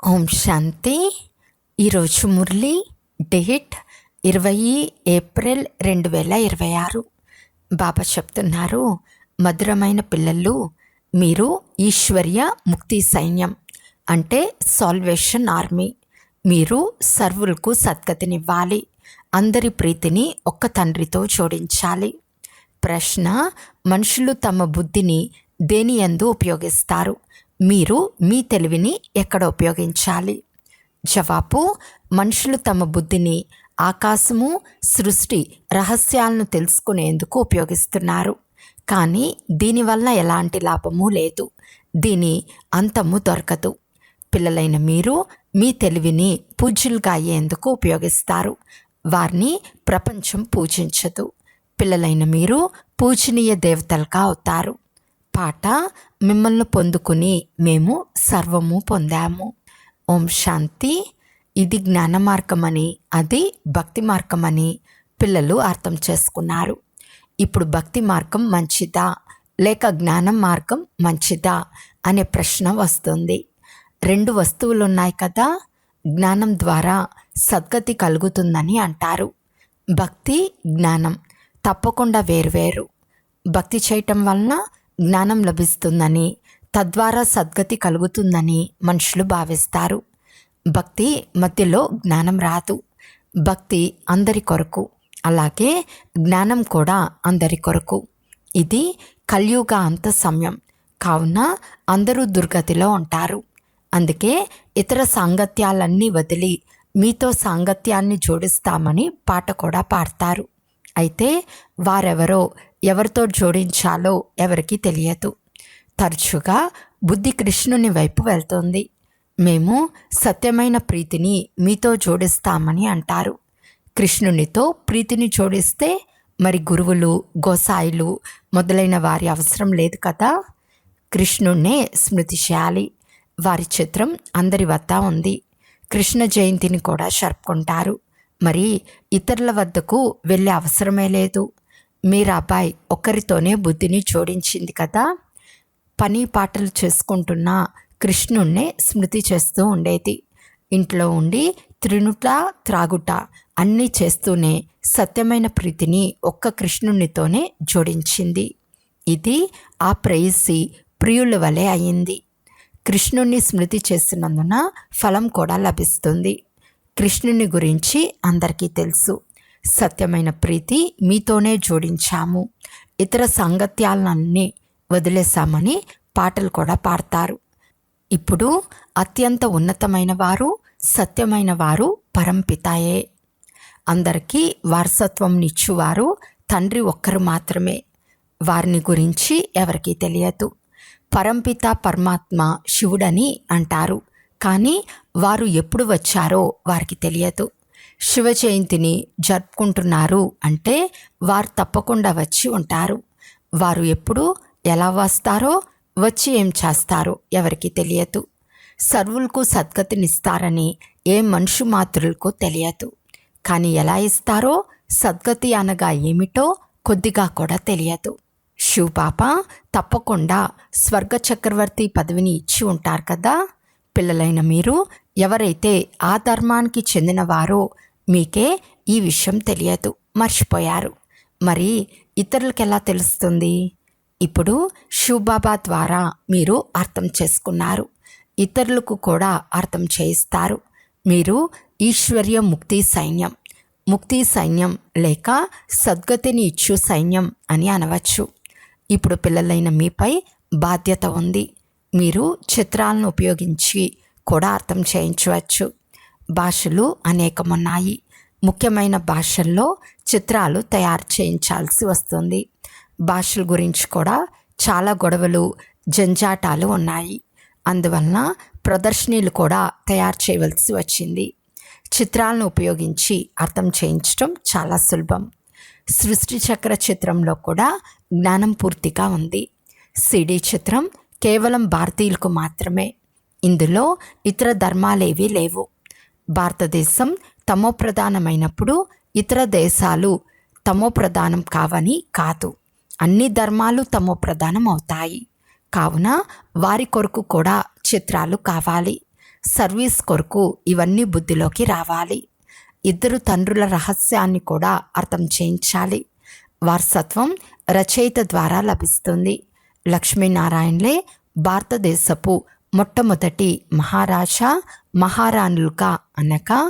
ఓం శాంతి. ఈరోజు Murali date 20 April 2026. బాబా చెప్తున్నారు, మధురమైన పిల్లలు, మీరు ఈశ్వర్య ముక్తి సైన్యం అంటే సాల్వేషన్ ఆర్మీ. మీరు సర్వులకు సద్గతినివ్వాలి, అందరి ప్రీతిని ఒక్క తండ్రితో జోడించాలి. ప్రశ్న: మనుషులు తమ బుద్ధిని దేని యందు ఉపయోగిస్తారు? మీరు మీ తెలివిని ఎక్కడ ఉపయోగించాలి? జవాబు: మనుషులు తమ బుద్ధిని ఆకాశము, సృష్టి రహస్యాలను తెలుసుకునేందుకు ఉపయోగిస్తున్నారు. కానీ దీనివల్ల ఎలాంటి లాభము లేదు, దీని అంతము దొరకదు. పిల్లలైన మీరు మీ తెలివిని పూజ్యులుగా అయ్యేందుకు ఉపయోగిస్తారు. వారిని ప్రపంచం పూజించదు. పిల్లలైన మీరు పూజనీయ దేవతలుగా అవుతారు. పాట: మిమ్మల్ని పొందుకుని మేము సర్వము పొందాము. ఓం శాంతి. ఇది జ్ఞాన మార్గమని, అది భక్తి మార్గమని పిల్లలు అర్థం చేసుకున్నారు. ఇప్పుడు భక్తి మార్గం మంచిదా లేక జ్ఞానం మార్గం మంచిదా అనే ప్రశ్న వస్తుంది. రెండు వస్తువులు ఉన్నాయి కదా. జ్ఞానం ద్వారా సద్గతి కలుగుతుందని అంటారు. భక్తి, జ్ఞానం తప్పకుండా వేరువేరు. భక్తి చేయటం వలన జ్ఞానం లభిస్తుందని, తద్వారా సద్గతి కలుగుతుందని మనుషులు భావిస్తారు. భక్తి మధ్యలో జ్ఞానం రాదు. భక్తి అందరి కొరకు, అలాగే జ్ఞానం కూడా అందరి కొరకు. ఇది కలియుగ అంత సమయం కావున అందరూ దుర్గతిలో ఉంటారు. అందుకే ఇతర సాంగత్యాలన్నీ వదిలి మీతో సాంగత్యాన్ని జోడిస్తామని పాట కూడా పాడతారు. అయితే వారెవరో, ఎవరితో జోడించాలో ఎవరికీ తెలియదు. తరచుగా బుద్ధి కృష్ణుని వైపు వెళ్తుంది. మేము సత్యమైన ప్రీతిని మీతో జోడిస్తామని అంటారు. కృష్ణునితో ప్రీతిని జోడిస్తే మరి గురువులు, గోసాయిలు మొదలైన వారి అవసరం లేదు కదా. కృష్ణుణ్ణే స్మృతి చేయాలి. వారి చిత్రం అందరి వద్ద ఉంది. కృష్ణ జయంతిని కూడా జరుపుకుంటారు. మరి ఇతరుల వద్దకు వెళ్ళే అవసరమే లేదు. మీరాబాయ్ ఒక్కరితోనే బుద్ధిని జోడించింది కదా. పని పాటలు చేసుకుంటున్న కృష్ణుణ్ణే స్మృతి చేస్తూ ఉండేది. ఇంట్లో ఉండి త్రినుట, త్రాగుట అన్నీ చేస్తూనే సత్యమైన ప్రీతిని ఒక్క కృష్ణునితోనే జోడించింది. ఇది ఆ ప్రేయసి ప్రియుల వలె అయింది. కృష్ణుణ్ణి స్మృతి చేస్తున్నందున ఫలం కూడా లభిస్తుంది. కృష్ణుని గురించి అందరికీ తెలుసు. సత్యమైన ప్రీతి మీతోనే జోడించాము, ఇతర సాంగత్యాలన్నీ వదిలేశామని పాటలు కూడా పాడతారు. ఇప్పుడు అత్యంత ఉన్నతమైన వారు, సత్యమైన వారు పరంపితాయే. అందరికీ వారసత్వంనిచ్చువారు తండ్రి ఒక్కరు మాత్రమే. వారిని గురించి ఎవరికీ తెలియదు. పరంపిత పరమాత్మ శివుడని అంటారు, కానీ వారు ఎప్పుడు వచ్చారో వారికి తెలియదు. శివ జయంతిని జరుపుకుంటున్నారు అంటే వారు తప్పకుండా వచ్చి ఉంటారు. వారు ఎప్పుడు, ఎలా వస్తారో, వచ్చి ఏం చేస్తారో ఎవరికి తెలియదు. సర్వులకు సద్గతినిస్తారని ఏ మనుషు మాతృలకు తెలియదు. కానీ ఎలా ఇస్తారో, సద్గతి అనగా ఏమిటో కొద్దిగా కూడా తెలియదు. శివబాబా తప్పకుండా స్వర్గ చక్రవర్తి పదవిని ఇచ్చి ఉంటారు కదా. పిల్లలైన మీరు ఎవరైతే ఆ ధర్మానికి చెందినవారో మీకే ఈ విషయం తెలియదు, మర్చిపోయారు. మరి ఇతరులకు ఎలా తెలుస్తుంది? ఇప్పుడు శివబాబా ద్వారా మీరు అర్థం చేసుకున్నారు. ఇతరులకు కూడా అర్థం చేయిస్తారు. మీరు ఈశ్వర్య ముక్తి సైన్యం, ముక్తి సైన్యం లేక సద్గతిని ఇచ్చు సైన్యం అని అనవచ్చు. ఇప్పుడు పిల్లలైన మీపై బాధ్యత ఉంది. మీరు చిత్రాలను ఉపయోగించి కూడా అర్థం చేయించవచ్చు. భాషలు అనేకమున్నాయి. ముఖ్యమైన భాషల్లో చిత్రాలు తయారు చేయించాల్సి వస్తుంది. భాషల గురించి కూడా చాలా గొడవలు, జంజాటాలు ఉన్నాయి. అందువలన ప్రదర్శనలు కూడా తయారు చేయవలసి వచ్చింది. చిత్రాలను ఉపయోగించి అర్థం చేయించడం చాలా సులభం. సృష్టి చక్ర చిత్రంలో కూడా జ్ఞానం పూర్తిగా ఉంది. సిడి చిత్రం కేవలం భారతీయులకు మాత్రమే. ఇందులో ఇతర ధర్మాలేవీ లేవు. భారతదేశం తమో ప్రధానమైనప్పుడు ఇతర దేశాలు తమో ప్రధానం కావని కాదు. అన్ని ధర్మాలు తమో ప్రధానం అవుతాయి. కావున వారి కొరకు కూడా చిత్రాలు కావాలి. సర్వీస్ కొరకు ఇవన్నీ బుద్ధిలోకి రావాలి. ఇద్దరు తండ్రుల రహస్యాన్ని కూడా అర్థం చేయించాలి. వారసత్వం రచయిత ద్వారా లభిస్తుంది. లక్ష్మీనారాయణలే భారతదేశపు మొట్టమొదటి మహారాజా మహారాణులుగా అనగా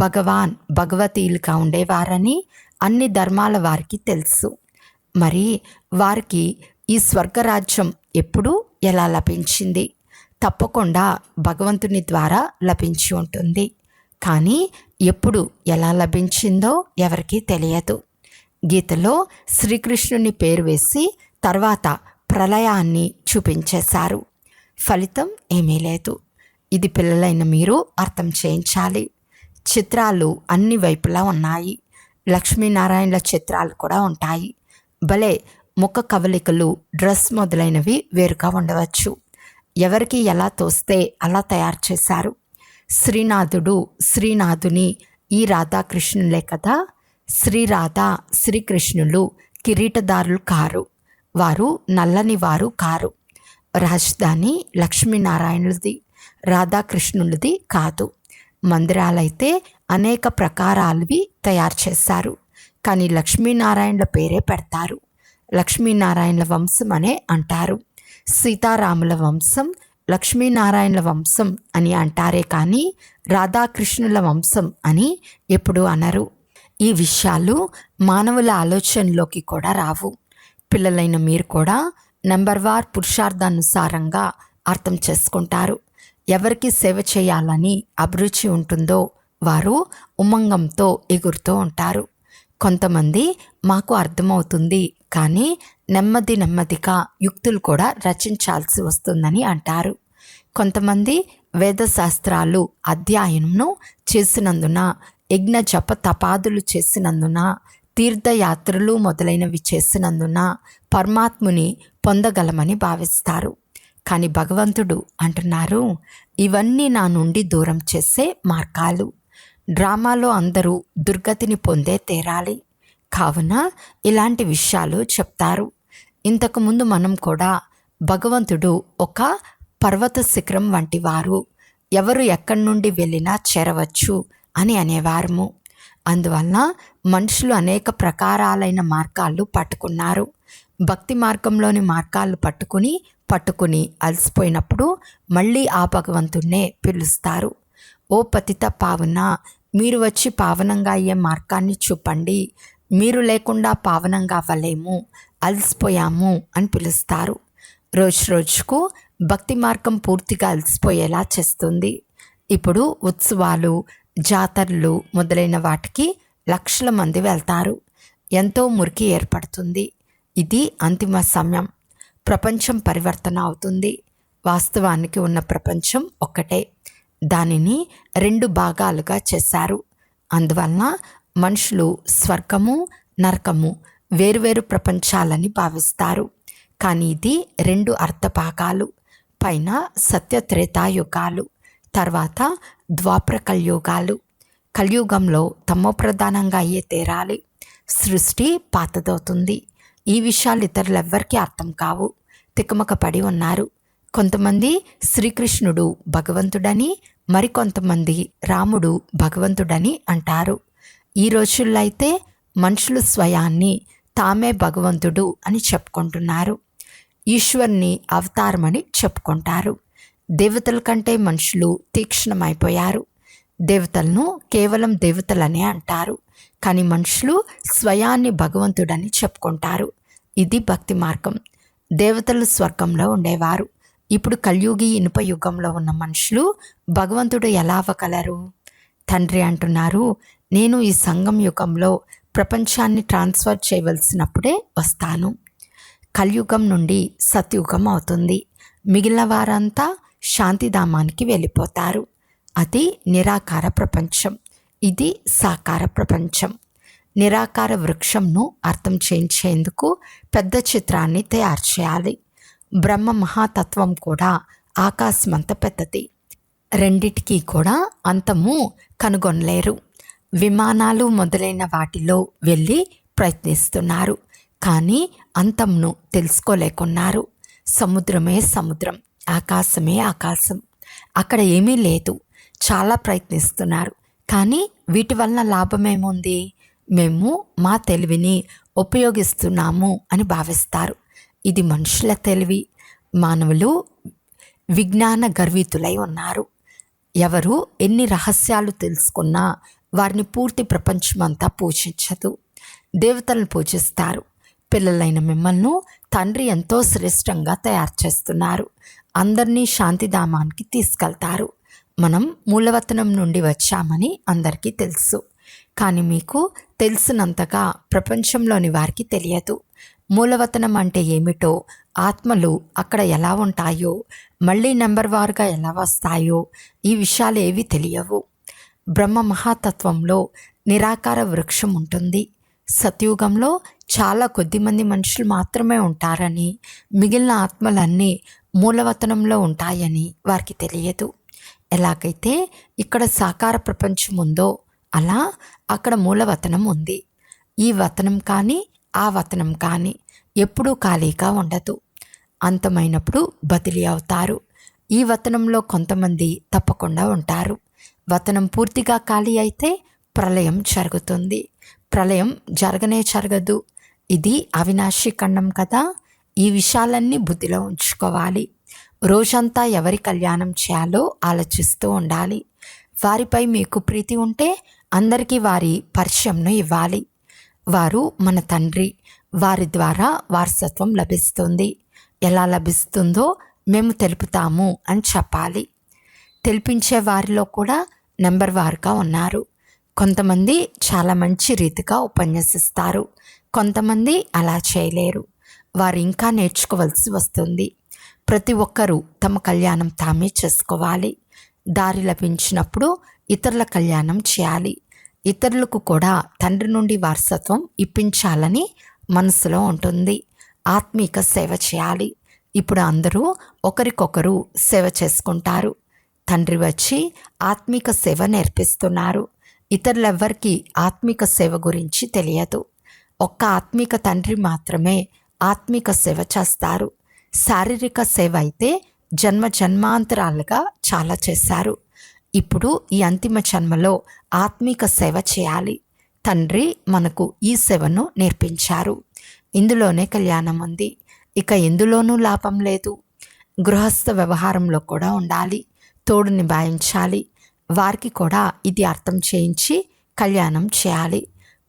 భగవాన్ భగవతీలుగా ఉండేవారని అన్ని ధర్మాల వారికి తెలుసు. మరి వారికి ఈ స్వర్గరాజ్యం ఎప్పుడు ఎలా లభించింది? తప్పకుండా భగవంతుని ద్వారా లభించి ఉంటుంది. కానీ ఎప్పుడు ఎలా లభించిందో ఎవరికీ తెలియదు. గీతలో శ్రీకృష్ణుని పేరు వేసి తర్వాత ప్రళయాన్ని చూపించేశారు. ఫలితం ఏమీ లేదు. ఇది పిల్లలైన మీరు అర్థం చేయించాలి. చిత్రాలు అన్ని వైపులా ఉన్నాయి. లక్ష్మీనారాయణల చిత్రాలు కూడా ఉంటాయి. భలే ముఖ కవలికలు, డ్రెస్ మొదలైనవి వేరుగా ఉండవచ్చు. ఎవరికి ఎలా తోస్తే అలా తయారు చేశారు. శ్రీనాథుడు శ్రీనాథుని ఈ రాధాకృష్ణులే కదా. శ్రీరాధ శ్రీకృష్ణులు కిరీటదారులు కారు. వారు నల్లని వారు కారు. రాజధాని లక్ష్మీనారాయణులది, రాధాకృష్ణులది కాదు. మందిరాలైతే అనేక ప్రకారాలవి తయారు చేశారు. కానీ లక్ష్మీనారాయణల పేరే పెడతారు. లక్ష్మీనారాయణల వంశం అనే అంటారు. సీతారాముల వంశం లక్ష్మీనారాయణల వంశం అని అంటారే కానీ రాధాకృష్ణుల వంశం అని ఎప్పుడూ అనరు. ఈ విషయాలు మానవుల ఆలోచనలోకి కూడా రావు. పిల్లలైన మీరు కూడా నంబర్వార్ పురుషార్థానుసారంగా అర్థం చేసుకుంటారు. ఎవరికి సేవ చేయాలని అభిరుచి ఉంటుందో వారు ఉమంగంతో ఎగురుతూ ఉంటారు. కొంతమంది మాకు అర్థమవుతుంది కానీ నెమ్మది నెమ్మదిగా యుక్తులు కూడా రచించాల్సి వస్తుందని అంటారు. కొంతమంది వేదశాస్త్రాలు అధ్యయనంను చేసినందున, యజ్ఞ జప తపాదులు చేసినందున, తీర్థయాత్రలు మొదలైనవి చేసినందున పరమాత్ముని పొందగలమని భావిస్తారు. కానీ భగవంతుడు అంటున్నారు, ఇవన్నీ నా నుండి దూరం చేసే మార్గాలు. డ్రామాలో అందరూ దుర్గతిని పొందే తీరాలి. కావున ఇలాంటి విషయాలు చెప్తారు. ఇంతకుముందు మనం కూడా భగవంతుడు ఒక పర్వత శిఖరం వంటి వారు, ఎవరు ఎక్కడి నుండి వెళ్ళినా చేరవచ్చు అని అనేవారము. అందువలన మనుషులు అనేక ప్రకారాలైన మార్గాలు పట్టుకున్నారు. భక్తి మార్గంలోని మార్గాలు పట్టుకుని అలసిపోయినప్పుడు మళ్ళీ ఆ భగవంతుణ్ణే పిలుస్తారు. ఓ పతిత పావన, మీరు వచ్చి పావనంగా అయ్యే మార్గాన్ని చూపండి. మీరు లేకుండా పావనంగా అవ్వలేము, అలసిపోయాము అని పిలుస్తారు. రోజు రోజుకు భక్తి మార్గం పూర్తిగా అలసిపోయేలా చేస్తుంది. ఇప్పుడు ఉత్సవాలు, జాతరలు మొదలైన వాటికి లక్షల మంది వెళ్తారు. ఎంతో మురికి ఏర్పడుతుంది. ఇది అంతిమ సమయం. ప్రపంచం పరివర్తన అవుతుంది. వాస్తవానికి ఉన్న ప్రపంచం ఒక్కటే. దానిని 2 భాగాలుగా చేశారు. అందువలన మనుషులు స్వర్గము, నరకము వేరువేరు ప్రపంచాలని భావిస్తారు. కానీ ఇది 2 అర్ధ భాగాలు. పైన సత్యత్రేతాయుగాలు, తర్వాత ద్వాపర కలియుగాలు. కలియుగంలో తమోప్రధానంగా అయ్యే తీరాలి. సృష్టి పాతదవుతుంది. ఈ విషయాలు ఇతరులెవ్వరికీ అర్థం కావు. తికమక పడి ఉన్నారు. కొంతమంది శ్రీకృష్ణుడు భగవంతుడని, మరికొంతమంది రాముడు భగవంతుడని అంటారు. ఈ రోజుల్లో అయితే మనుషులు స్వయాన్ని తామే భగవంతుడు అని చెప్పుకుంటున్నారు. ఈశ్వరుని అవతారమని చెప్పుకుంటారు. దేవతల కంటే మనుషులు తీక్ష్ణమైపోయారు. దేవతలను కేవలం దేవతలనే అంటారు. కానీ మనుషులు స్వయాన్ని భగవంతుడని చెప్పుకుంటారు. ఇది భక్తి మార్గం. దేవతలు స్వర్గంలో ఉండేవారు. ఇప్పుడు కలియుగి ఇనుప యుగంలో ఉన్న మనుషులు భగవంతుడు ఎలా అవ్వగలరు? తండ్రి అంటున్నారు, నేను ఈ సంగం యుగంలో ప్రపంచాన్ని ట్రాన్స్ఫర్ చేయవలసినప్పుడే వస్తాను. కలియుగం నుండి సత్యుగం అవుతుంది. మిగిలిన వారంతా శాంతిధామానికి వెళ్ళిపోతారు. అది నిరాకార ప్రపంచం. ఇది సాకార ప్రపంచం. నిరాకార వృక్షంను అర్థం చేయించేందుకు పెద్ద చిత్రాన్ని తయారు చేయాలి. బ్రహ్మ మహాతత్వం కూడా ఆకాశమంత పెద్దది. రెండిటికీ కూడా అంతము కనుగొనలేరు. విమానాలు మొదలైన వాటిలో వెళ్ళి ప్రయత్నిస్తున్నారు, కానీ అంతంను తెలుసుకోలేకున్నారు. సముద్రమే సముద్రం, ఆకాశమే ఆకాశం. అక్కడ ఏమీ లేదు. చాలా ప్రయత్నిస్తున్నారు, కానీ వీటి వలన లాభమేముంది? మేము మా తెలివిని ఉపయోగిస్తున్నాము అని భావిస్తారు. ఇది మనుషుల తెలివి. మానవులు విజ్ఞాన గర్వితులై ఉన్నారు. ఎవరు ఎన్ని రహస్యాలు తెలుసుకున్నా వారిని పూర్తి ప్రపంచమంతా పూజించదు. దేవతలను పూజిస్తారు. పిల్లలైన మిమ్మల్ని తండ్రి ఎంతో శ్రేష్టంగా తయారు చేస్తున్నారు. అందరినీ శాంతిధామానికి తీసుకెళ్తారు. మనం మూలవతనం నుండి వచ్చామని అందరికీ తెలుసు, కానీ మీకు తెలిసినంతగా ప్రపంచంలోని వారికి తెలియదు. మూలవతనం అంటే ఏమిటో, ఆత్మలు అక్కడ ఎలా ఉంటాయో, మళ్ళీ నెంబర్ వారుగా ఎలా వస్తాయో ఈ విషయాలు ఏవి తెలియవు. బ్రహ్మ మహాతత్వంలో నిరాకార వృక్షం ఉంటుంది. సత్యుగంలో చాలా కొద్దిమంది మనుషులు మాత్రమే ఉంటారని, మిగిలిన ఆత్మలన్నీ మూలవతనంలో ఉంటాయని వారికి తెలియదు. ఎలాగైతే ఇక్కడ సాకార ప్రపంచం ఉందో అలా అక్కడ మూలవతనం ఉంది. ఈ వతనం కానీ ఆ వతనం కానీ ఎప్పుడూ ఖాళీగా ఉండదు. అంతమైనప్పుడు బదిలీ అవుతారు. ఈ వతనంలో కొంతమంది తప్పకుండా ఉంటారు. వతనం పూర్తిగా ఖాళీ అయితే ప్రళయం జరుగుతుంది. ప్రళయం జరగదు. ఇది అవినాశి ఖండం కదా. ఈ విషయాలన్నీ బుద్ధిలో ఉంచుకోవాలి. రోజంతా ఎవరి కళ్యాణం చేయాలో ఆలోచిస్తూ ఉండాలి. వారిపై మీకు ప్రీతి ఉంటే అందరికీ వారి పరిచయంను ఇవ్వాలి. వారు మన తండ్రి, వారి ద్వారా వారసత్వం లభిస్తుంది. ఎలా లభిస్తుందో మేము తెలుపుతాము అని చెప్పాలి. తెలిపించే వారిలో కూడా నెంబర్ వారుగా ఉన్నారు. కొంతమంది చాలా మంచి రీతిగా ఉపన్యసిస్తారు, కొంతమంది అలా చేయలేరు. వారు ఇంకా నేర్చుకోవాల్సి వస్తుంది. ప్రతి ఒక్కరూ తమ కళ్యాణం తామే చేసుకోవాలి. దారి లభించినప్పుడు ఇతరుల కళ్యాణం చేయాలి. ఇతరులకు కూడా తండ్రి నుండి వారసత్వం ఇప్పించాలని మనసులో ఉంటుంది. ఆత్మీక సేవ చేయాలి. ఇప్పుడు అందరూ ఒకరికొకరు సేవ చేసుకుంటారు. తండ్రి వచ్చి ఆత్మీక సేవ నేర్పిస్తున్నారు. ఇతరులెవ్వరికీ ఆత్మీక సేవ గురించి తెలియదు. ఒక్క ఆత్మీక తండ్రి మాత్రమే ఆత్మీక సేవ చేస్తారు. శారీరక సేవ అయితే జన్మ జన్మాంతరాలుగా చాలా చేశారు. ఇప్పుడు ఈ అంతిమ జన్మలో ఆత్మీక సేవ చేయాలి. తండ్రి మనకు ఈ సేవను నేర్పించారు. ఇందులోనే కళ్యాణం ఉంది. ఇక ఎందులోనూ లాభం లేదు. గృహస్థ వ్యవహారంలో కూడా ఉండాలి, తోడు నిభాయించాలి. వారికి కూడా ఇది అర్థం చేయించి కళ్యాణం చేయాలి.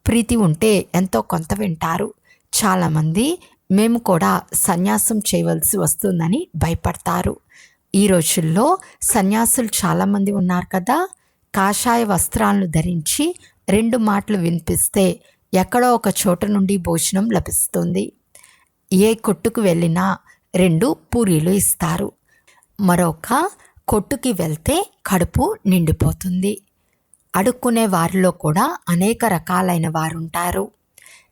ప్రీతి ఉంటే ఎంతో కొంత వింటారు. చాలామంది మేము కూడా సన్యాసం చేయవలసి వస్తుందని భయపడతారు. ఈ రోజుల్లో సన్యాసులు చాలామంది ఉన్నారు కదా. కాషాయ వస్త్రాలను ధరించి 2 మాటలు వినిపిస్తే ఎక్కడో ఒక చోట నుండి భోజనం లభిస్తుంది. ఏ కొట్టుకు వెళ్ళినా 2 పూరీలు ఇస్తారు. మరొక కొట్టుకి వెళ్తే కడుపు నిండిపోతుంది. అడుక్కునే వారిలో కూడా అనేక రకాలైన వారుంటారు.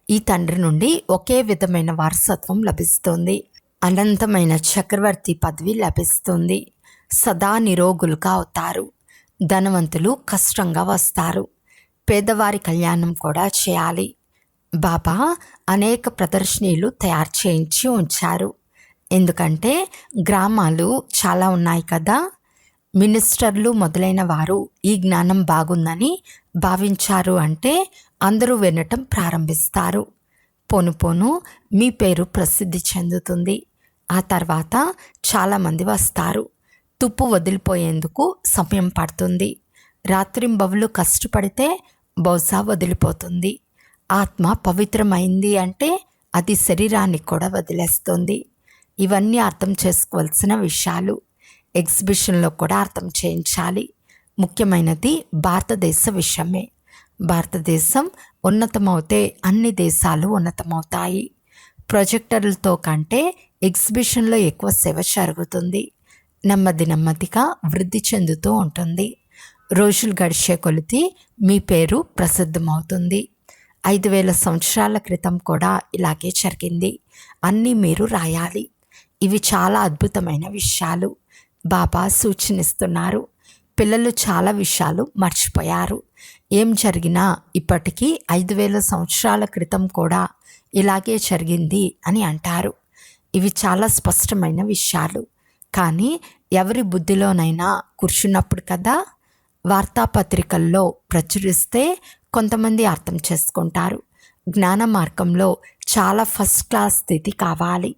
ఈ తండ్రి నుండి ఒకే విధమైన వారసత్వం లభిస్తుంది. అనంతమైన చక్రవర్తి పదవి లభిస్తుంది. సదా నిరోగులుగా అవుతారు. ధనవంతులు కష్టంగా వస్తారు. పేదవారి కళ్యాణం కూడా చేయాలి. బాబా అనేక ప్రదర్శనలు తయారు చేయించి ఉంచారు. ఎందుకంటే గ్రామాలు చాలా ఉన్నాయి కదా. మినిస్టర్లు మొదలైన వారు ఈ జ్ఞానం బాగుందని భావించారు అంటే అందరూ వినటం ప్రారంభిస్తారు. పోను పోను మీ పేరు ప్రసిద్ధి చెందుతుంది. ఆ తర్వాత చాలామంది వస్తారు. తుప్పు వదిలిపోయేందుకు సమయం పడుతుంది. రాత్రింబవలు కష్టపడితే బహుశా వదిలిపోతుంది. ఆత్మ పవిత్రమైంది అంటే అది శరీరాన్ని కూడా వదిలేస్తుంది. ఇవన్నీ అర్థం చేసుకోవాల్సిన విషయాలు. ఎగ్జిబిషన్లో కూడా అర్థం చేయించాలి. ముఖ్యమైనది భారతదేశ విషయమే. భారతదేశం ఉన్నతమవుతే అన్ని దేశాలు ఉన్నతమవుతాయి. ప్రొజెక్టర్లతో కంటే ఎగ్జిబిషన్లో ఎక్కువ సేవ జరుగుతుంది. నెమ్మదిగా వృద్ధి చెందుతూ ఉంటుంది. రోజులు గడిచే కొలిది మీ పేరు ప్రసిద్ధమవుతుంది. 5000 సంవత్సరాల క్రితం కూడా ఇలాగే జరిగింది. అన్నీ మీరు రాయాలి. ఇవి చాలా అద్భుతమైన విషయాలు. బాబా సూచనిస్తున్నారు. పిల్లలు చాలా విషయాలు మర్చిపోయారు. ఏం జరిగినా ఇప్పటికీ 5000 సంవత్సరాల క్రితం కూడా ఇలాగే జరిగింది అని అంటారు. ఇవి చాలా స్పష్టమైన విషయాలు. కానీ ఎవరి బుద్ధిలోనైనా కూర్చున్నప్పుడు కదా వార్తాపత్రికల్లో ప్రచురిస్తే కొంతమంది అర్థం చేసుకుంటారు. జ్ఞాన మార్గంలో చాలా ఫస్ట్ క్లాస్ స్థితి కావాలి.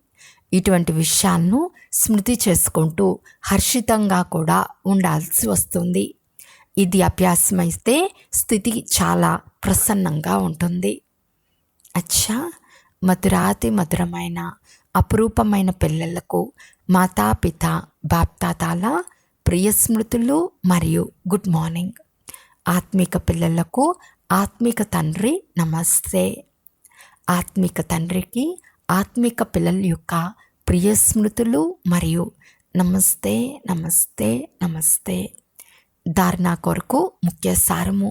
ఇటువంటి విషయాలను స్మృతి చేసుకుంటూ హర్షితంగా కూడా ఉండాల్సి వస్తుంది. ఇది అభ్యాసమైతే స్థితి చాలా ప్రసన్నంగా ఉంటుంది. అచ్చా, మధురాతి మధురమైన అపురూపమైన పిల్లలకు మాతాపిత బాప్తాతాల ప్రియ స్మృతులు మరియు గుడ్ మార్నింగ్. ఆత్మిక పిల్లలకు ఆత్మిక తండ్రి నమస్తే. ఆత్మిక తండ్రికి ఆత్మిక పిల్లల యొక్క ప్రియ స్మృతులు మరియు నమస్తే నమస్తే నమస్తే. ధారణ కొరకు ముఖ్య సారము.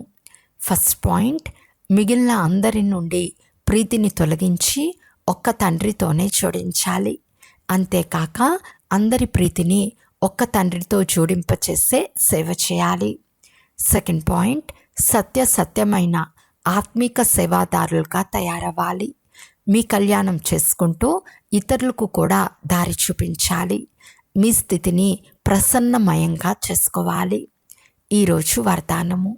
ఫస్ట్ పాయింట్, మిగిలిన అందరి నుండి ప్రీతిని తొలగించి ఒక్క తండ్రితోనే జోడించాలి. అంతేకాక అందరి ప్రీతిని ఒక్క తండ్రితో జోడింపచేసే సేవ చేయాలి. సెకండ్ పాయింట్, సత్యమైన ఆత్మిక సేవాదారులుగా తయారవ్వాలి. మీ కళ్యాణం చేసుకుంటూ ఇతరులకు కూడా దారి చూపించాలి. మీ స్థితిని ప్రసన్నమయంగా చేసుకోవాలి. ఈరోజు వరదానము.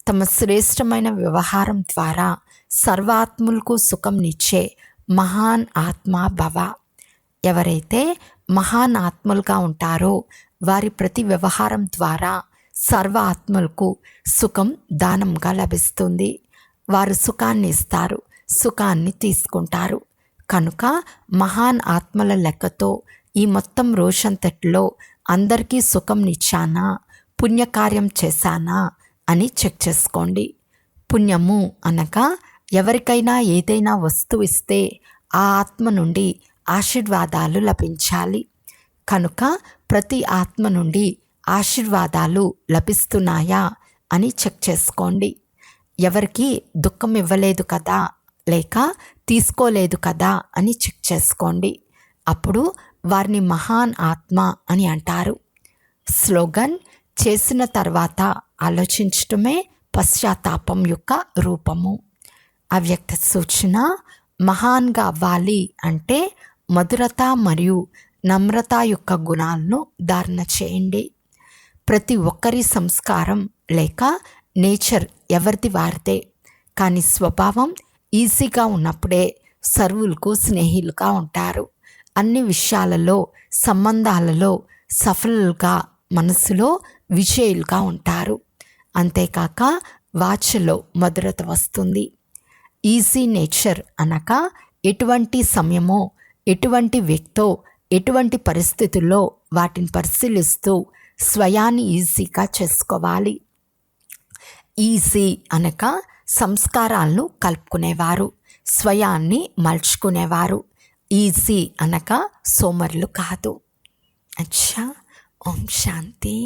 తమ శ్రేష్టమైన వ్యవహారం ద్వారా సర్వాత్ములకు సుఖంనిచ్చే మహాన్ ఆత్మ భవ. ఎవరైతే మహాన్ ఆత్మలుగా ఉంటారో వారి ప్రతి వ్యవహారం ద్వారా సర్వ ఆత్మలకు సుఖం దానంగా లభిస్తుంది. వారు సుఖాన్ని ఇస్తారు, సుఖాన్ని తీసుకుంటారు. కనుక మహాన్ ఆత్మల లెక్కతో ఈ మొత్తం రోజంతటిలో అందరికీ సుఖంనిచ్చానా, పుణ్యకార్యం చేశానా అని చెక్ చేసుకోండి. పుణ్యము అనగా ఎవరికైనా ఏదైనా వస్తువు ఇస్తే ఆ ఆత్మ నుండి ఆశీర్వాదాలు లభించాలి. కనుక ప్రతి ఆత్మ నుండి ఆశీర్వాదాలు లభిస్తున్నాయా అని చెక్ చేసుకోండి. ఎవరికి దుఃఖం ఇవ్వలేదు కదా, లేక తీసుకోలేదు కదా అని చెక్ చేసుకోండి. అప్పుడు వారిని మహాన్ ఆత్మ అని అంటారు. స్లోగన్: చేసిన తర్వాత ఆలోచించటమే పశ్చాత్తాపం యొక్క రూపము. అవ్యక్త సూచన: మహాన్గా అవ్వాలి అంటే మధురత మరియు నమ్రత యొక్క గుణాలను ధారణ చేయండి. ప్రతి ఒక్కరి సంస్కారం లేక నేచర్ ఎవరిది వారిదే. కానీ స్వభావం ఈజీగా ఉన్నప్పుడే సర్వులకు స్నేహితులుగా ఉంటారు. అన్ని విషయాలలో, సంబంధాలలో సఫలుగా, మనసులో విజయులుగా ఉంటారు. అంతేకాక వాచలో మధురత వస్తుంది. ఈజీ నేచర్ అనగా ఎటువంటి సమయమో, ఎటువంటి వ్యక్తో, ఎటువంటి పరిస్థితుల్లో వాటిని పరిశీలిస్తూ స్వయాన్ని ఈజీగా చేసుకోవాలి. ఈజీ అనగా సంస్కారాలను కలుపుకునేవారు, స్వయాన్ని మలుచుకునేవారు. ఈజీ అనగా సోమరులు కాదు. అచ్చా, ఓం శాంతి.